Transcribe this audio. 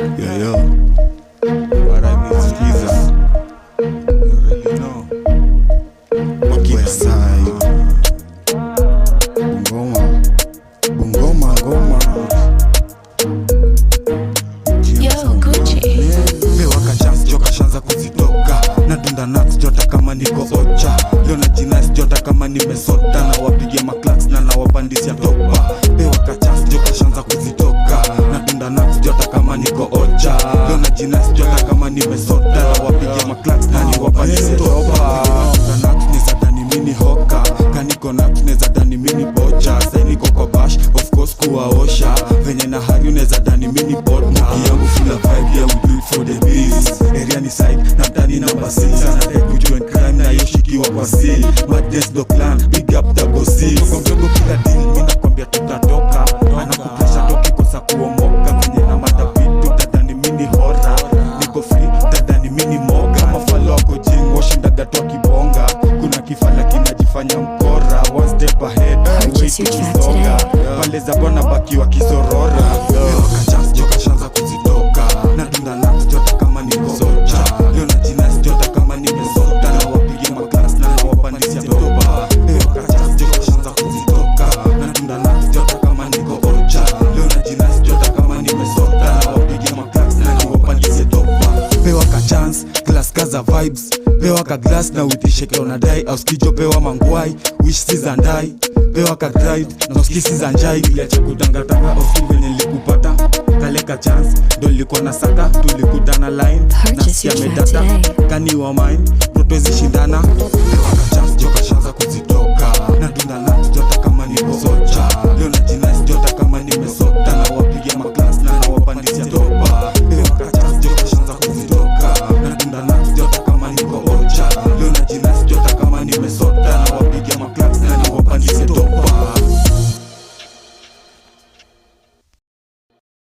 Yo, what I mean is Jesus. You already know. West side. Bungoma. Yo, Gucci. Pewaka chance joka shanza kuzitoka. Nadunda nuts jota kama niko ocha. Leo na jinas jota kama nimesota. Na wapige maklaks na wapandisia topa. Pewaka chance joka shanza kuzitoka. Nadunda nuts jota kama niko ocha. Leo na jinas jota kama nimesota. Na wapige maklaks na wapandisia topa. Nadunda nuts neza dani mini hoka. Kaniko nuts neza dani mini bocha. Sai niko kwa bash of course kuwaosha. Venye na hari uneza dani mini botna. Yangu feel a vibe, yeah we do it for the beats. Area ni side, na mtani number 6. Anadai kujoin crime na yoshikiwa kwa seal. Madness do clan, big up double C's. Kwa mdogo kila deal, mina kwambia tutatoka. Anakupresha toki kosa kuomoka. Venye na matapitu, tadani mini horror. Niko free, tadani mini moga. Mafalo wako jing, washindaga toa kibonga. Kuna kifala kinajifanya mkora. One step ahead, Purchase your track today. pale za bwana baki wa kisorora. Pewaka chance joka shanza kuzitoka. Nadunda nuts jota kama niko soja. Leo na jinas jota kama nimesota. Na wapige maklaks na wapandisia toba. Pewaka chance joka shanza kuzitoka. Nadunda nuts jota kama niko ocha. Leo na jinas jota kama nimesota. Na wapige maklaks na wapandisia toba. Pewaka chance, glass kaza vibes. Pewaka glass na uitishe keo nadai. Au skijo pewa mangwai, wish season die. Pewaka grind, na uskisi za njai. Niliacha kutangatanga ofi venye nilikupata. Kaleka chance, ndo nilikuwa na saka. Tulikutana line, Purchase nasikia your track medata. today. Kani wa mine, protwezi shindana. Pewaka chance, joka shanza